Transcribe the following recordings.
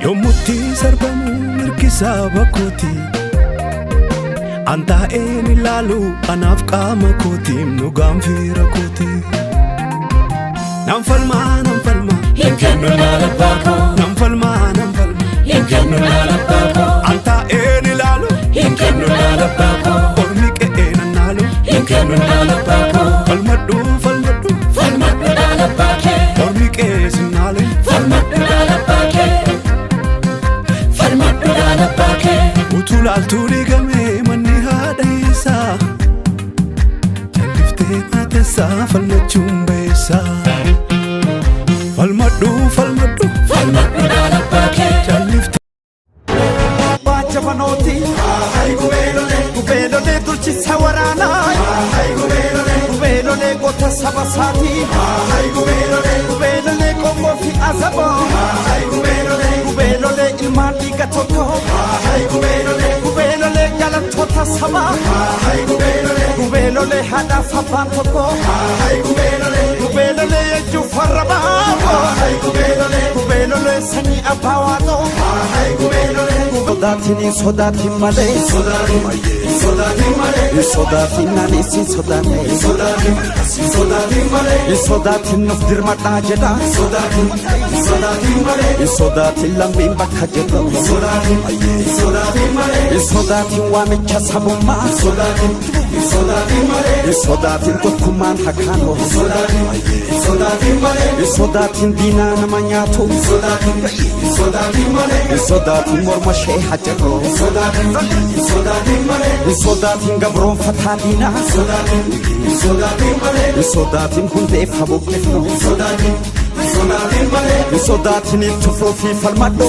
Yommutti sarbamu mirkisa bakooti Anta'een ilaalu anaaf qaama kootiin dhugaan fiira kooti Nam falma Hinkennu nalabako Nam falma Hinkennu nalabako Anta'een ilaalu Hinkennu nalabako Ormi qe'een annaalu Hinkennu nalabako Falmadhu Falmadhu nalabake Ormi qe'ee sinnaalu Falmadhu nalabake Falmadhu nalabake Utuu laaltuu dhiigamee manni haadha isaa Jalliftee maateessaa falmachuun beessaa Falmadhu Falmadhu nalabake Jalliftee Bacha panoti ay gubelole dulchisa warana ay gubelole gota sabasati ay gubelole kongo fi azabo ay gubelole ilmali gatoko ay gubelole galatota saba ay gubelole hada fabantoko ay gubelole yeju faraba ay gubelole sani abawato ay gubelole Sodatin male Sodatin nani si Sodatin nuf dirmata jeda Sodatin lambin bakka jeda Sodatin wamicha sabumma Sodatin tokkummaan hakano Sodatin dina namanyatu Sodatin morma shee hajjero Sodatin gabroon fataalina Sodatin hundee fabuqefno Sodatin ittufuu fi falmadho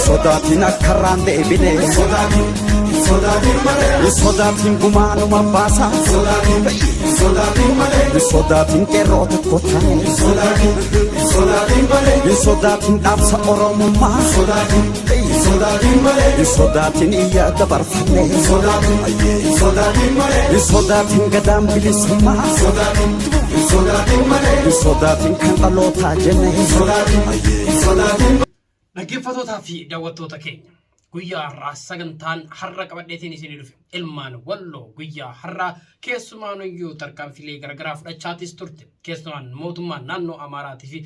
Sodatin akkarraan deebine Sodatin gumaanuma baasa Sodatin qeerroo tokko taane Sodatin dhaabsa oromummaa Sodatin iyyaa dabarfanne Sodatin gadaan bilisummaa Sodatin kan dhalootaa jenne Dhaggeeffatootaa fi daawwattoota keenya guyyaa har'aa sagantaan har'a qabadheetiin isinii dhufe ilmaan walloo guyyaa har'aa keessumaanuyyuu tarkaanfilee garagaraa fudhachaatis turte keessumaan mootummaan naannoo Amaaraatii fi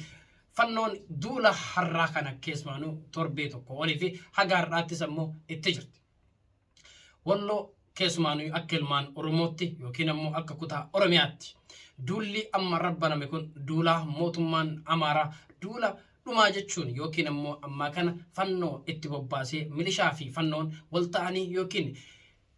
fannoon duula har'aa kana keessumaanuu torbee tokko olii fi haga har'aattis ammoo itti jirti. Walloo keessumaanuu akka ilmaan Oromootti yookiin ammoo akka kutaa Oromiyaatti duulli amma rabbaname kun duula mootummaan Amaaraa duula dhumaa jechuun yookiin ammoo amma kana fannoo itti bobbaasee milishaa fi fannoon wal ta'anii yookiin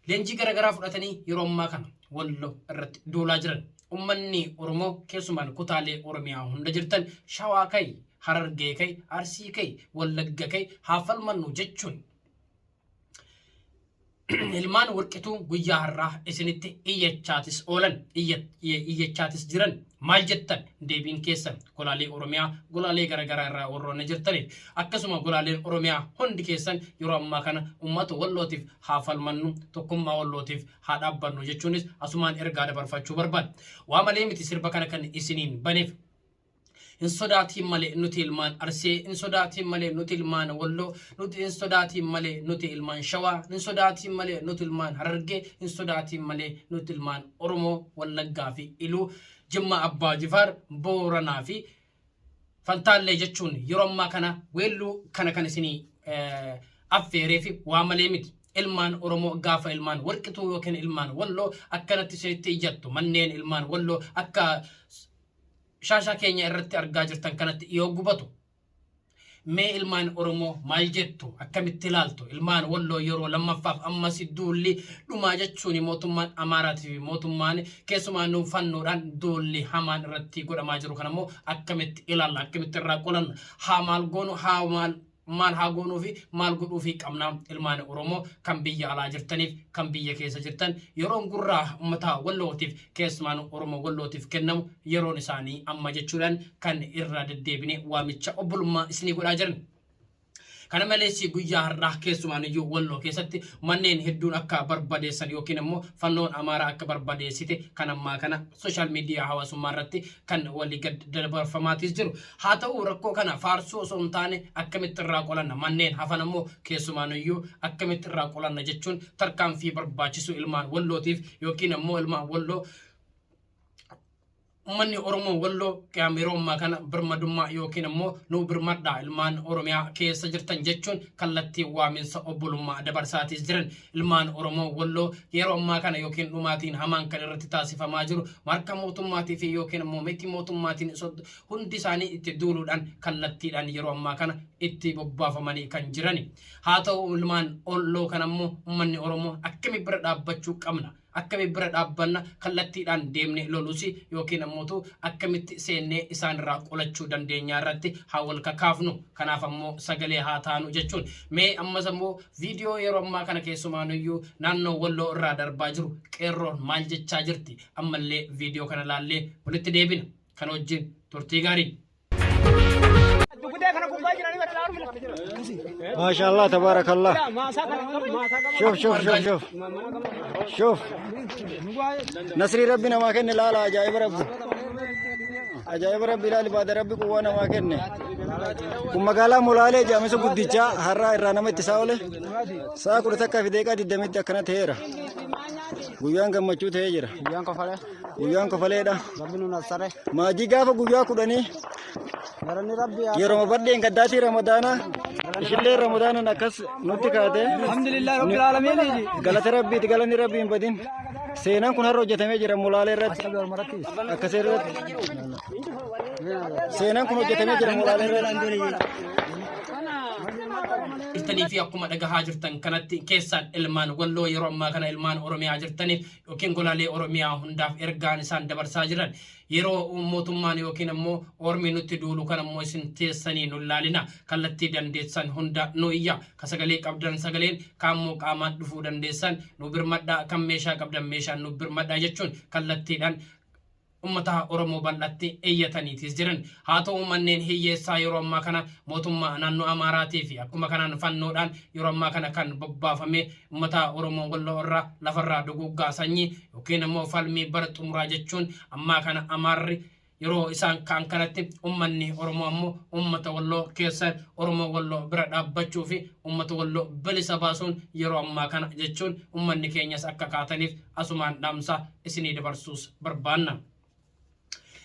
leenjii garagaraa fudhatanii yeroo ammaa kana Walloo irratti duulaa jiran. Ummanni Oromoo keessumaan kutaalee Oromiyaa hunda jirtan Shawaa kai, Harargee kai, Arsii kai, Wallagga kai haa falmannu jechuun ilmaan warqituu guyyaa har'aa isinitti iyyachaatis oolan iyyachaatis jiran maal jettan deebiin keessan golaalee Oromiyaa golaalee garagaraa irraa warroonni jirtaniif akkasuma golaaleen Oromiyaa hundi keessan yeroo ammaa kana uummata Wallootiif haa falmannu tokkummaa Wallootiif haa dhaabbannu jechuunis asumaan ergaa dabarfachuu barbaada. Waa malee miti sirba kana kan isiniin baneef in sodaatiin malee nuti ilmaan Arsee in sodaatiin malee nuti ilmaan Walloo nuti in sodaatiin malee nuti ilmaan Shawaa in sodaatiin malee nuti ilmaan Harargee in sodaatiin malee nuti ilmaan Oromoo Wallaggaa fi Iluu Jimma Abbaa Jifaar Booranaa fi Fantaallee jechuun yeroo ammaa kana weelluu kana kan isinii affeeree fi waa malee miti ilmaan Oromoo gaafa ilmaan warqituu yookiin ilmaan Walloo akkanatti isinitti iyyattu manneen ilmaan Walloo akka Shasha keenya irratti argaa jirtan kanatti yoo gubatu mee ilmaan Oromoo maal jettu akkamitti ilaaltu ilmaan Walloo yeroo lammaffaaf ammas duulli dhumaa jechuun mootummaan Amaaraatii fi mootummaan keessumaan fannoodhaan duulli hamaan irratti godhamaa jiru kanammoo akkamitti ilaalla akkamitti irraa qolanna haa maal goonu haa maal haa goonuu fi maal godhuu fi qabnaa ilmaan Oromoo kan biyya alaa jirtaniif kan biyya keessa jirtan yeroon gurraa uummataa Wallootiif keessumaan Oromoo Wallootiif kennamu yeroon isaanii amma jechuudhaan kan irra deddeebine waamicha obbolummaa isinii godhaa jiran. kana malees guyyaa har'aa keessumaan iyyuu walloo keessatti manneen hedduun akka barbadeessan yookiin immoo fannoon amaaraa akka barbadeessite kan ammaa kana social media hawaasummaa irratti kan walii gad dabarfamaatis jiru haa ta'u rakkoo kana faarsuu osoo hin taane akkamitti irraa qolanna manneen hafan immoo keessumaan iyyuu akkamitti irraa qolanna jechuun tarkaanfii barbaachisu ilmaan wallootiif yookiin immoo ilmaan walloo Ummanni Oromoo walloo qiyaameerummaa kana birmadummaa yookiin immoo nu birmadhaa ilmaan Oromiyaa keessa jirtan jechuun kallattii waaminsa obbolummaa dabarsaatis jiran ilmaan Oromoo walloo yeroo ammaa kana yookiin dhumaatiin hamaan kan irratti taasifamaa jiru marka mootummaatii fi yookiin immoo miti mootummaatiin hundi isaanii itti duuluudhaan kallattiidhaan yeroo ammaa kana itti bobbaafamanii kan jirani haa ta'u ilmaan walloo kana immoo ummanni Oromoo akkami bira dhaabbachuu qabna akkami bira dhaabbanna kallattiidhaan deemne lolusi yookiin ammoo akkamitti seennee isaan irraa qolachuu dandeenya irratti haa wal kakaafnu kanaaf ammoo sagalee haa taanu jechuun mee ammas ammoo viidiyoo yeroo ammaa kana keessumaanuyyuu naannoo walloo irraa darbaa jiru qeerroon maal jechaa jirti ammallee viidiyoo kana laallee walitti deebina kan wajjin turtii gaarii ما شاء الله تبارك الله شوف شوف شوف شوف شوف نصري ربنا ما كن لا لا عجائب ربي لا لباد ربي قوانا ما كن كم قالا ملالي جامسو قديچا هرا إرانا متساولي ساكر تكا في ديكا دي دمت جاكنا تهيرا guyaan gammachuu ta'ee jira guyaan kofaleedha maa jigaafa guyyaa kudhanii yeroo baddeen gaddaati ramadaana ishillee ramadaanan akkas nutti kaate alhamdulillah rabbil alamin galata rabbiiti galanni rabbiin badin seenaan kun har'a hojjetamee jira mulaalee irratti akkas irratti seenaan kun hojjetamee jira mulaalee irratti Irtanii fi akkuma dhagahaa jirtan kanatti keessaan ilmaan walloo yeroo ammaa kana ilmaan Oromiyaa jirtaniif yookiin golaalee Oromiyaa hundaaf ergaan isaan dabarsaa jiran yeroo mootummaan yookiin ammoo Ormi nutti duulu kan ammoo isin teessanii nu laalina kallattii dandeessan hunda nu iyya ka sagalee qabdan sagaleen kaammoo qaamaan dhufuu dandeessan nu birmadhaa kan meeshaa qabdan meeshaan nu birmadhaa jechuun kallattiidhaan ummata Oromoo bal'atti eeyyataniitis jiran haa ta'u manneen hiyyeessaa yeroo ammaa kana mootummaa naannoo Amaaraatii fi akkuma kanaan fannoodhaan yeroo ammaa kana kan bobbaafame ummata Oromoo walloo irraa lafarraa duguggaa sanyii yookiin immoo falmii bara xumuraa jechuun ammaa kana Amaarri yeroo isaan kan kanatti ummanni Oromoo ammoo ummata walloo keessa Oromoo walloo bira dhaabbachuu fi ummata walloo bilisa baasuun yeroo ammaa kana jechuun ummanni keenyas akka kaataniif asumaan dhaamsa isinii dabarsuus barbaanna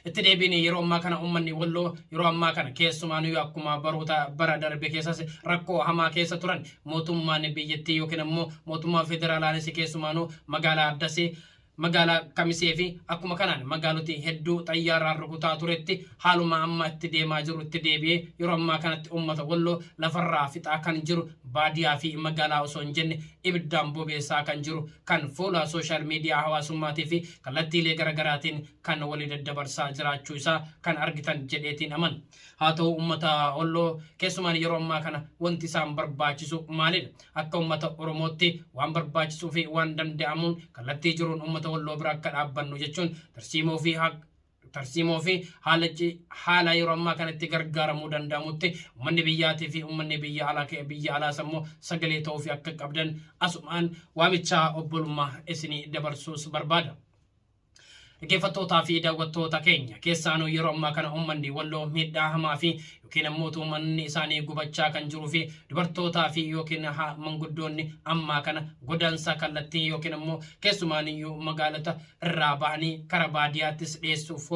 itti deebiin yeroo ammaa kana ummanni walloo yeroo ammaa kana keessumaanuu akkuma baroota bara darbe keessas rakkoo hamaa keessa turan mootummaan biyyattii yookiin ammoo mootummaa federaalaanis keessumaanuu magaalaa Addasee magaalaa Kamisee fi akkuma kanaan magaaloti hedduu xayyaaraan rukutaa turetti haaluma amma itti deemaa jiru itti deebi'ee yeroo ammaa kanatti ummata walloo lafarraa fixaa kan jiru baadiyaa fi magaalaa osoo hin jenne ibiddaan bobeessaa kan jiru kan fuula social media hawaasummaatii fi kallattiilee garaagaraatiin kan walii daddabarsaa jiraachuu isaa kan argitan jedheetiin aman haa ta'u ummata walloo keessumaan yeroo ammaa kana wanti isaan barbaachisu maalidha akka ummata Oromootti waan barbaachisuu fi waan danda'amuun kallattii jiruun ummata walloo bira akka dhaabbannu jechuun tarsiimoo fi haala yeroo ammaa kanatti gargaaramuu danda'amutti ummanni biyyaatii fi ummanni biyya alaa sammoo sagalee ta'uu fi akka qabdan asumaan waamichaa obbolummaa isinii dabarsuus barbaada. Dhaggeeffattootaa fi daawwattoota keenya keessaanuu yeroo ammaa kana ummanni walloo miidhaa hamaa fi yookiin ammoo uummanni isaanii gubachaa kan jiruu fi dubartootaa fi yookiin manguddoonni ammaa kana godaansa kallattii yookiin ammoo keessumaaniyyuu magaalota irraa bahanii kara baadiyaattis dhiyeessuuf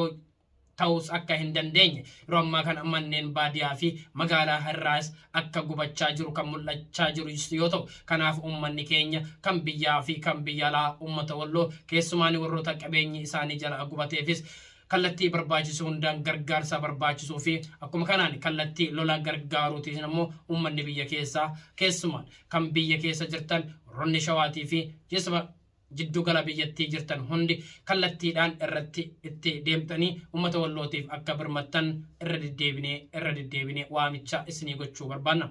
ta'us akka hin dandeenye yeroo ammaa kana manneen baadiyaa fi magaalaa irraas akka gubachaa jiru kan mul'achaa jiru yoo ta'u kanaaf ummanni keenya kan biyyaa fi kan biyya alaa ummata walloo keessumaan warroota qabeenyi isaanii jala gubateefis kallattii barbaachisuu hundaan gargaarsa barbaachisuu fi akkuma kanaan kallattii lola gargaaruutiin ammoo ummanni biyya keessaa keessumaan kan biyya keessa jirtan ronni shawaatii fi jeesuma jiddu gala biyyattii jirtan hundi kallattiidhaan irratti itti deemtanii ummata wallootiif akka birmattan irra deddeebinee waamicha isinii gochuu barbaanna.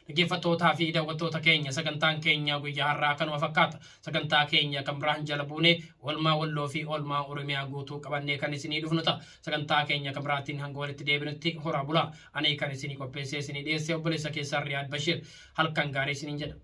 dhaggeeffattootaa fi daawwattoota keenya sagantaan keenya guyyaa har'aa kanuma fakkaata. Sagantaa keenya kan biraan jala buunee oolmaa Walloo fi oolmaa Oromiyaa guutuu qabannee kan isinii dhufnu ta'a. Sagantaa keenya kan biraatiin hanga walitti deebinutti horaa bulaa. Ani kan isinii qopheessee isinii dhiyeessee obboleessa keessaa Riyaad Bashir halkan gaarii isiniin jedha.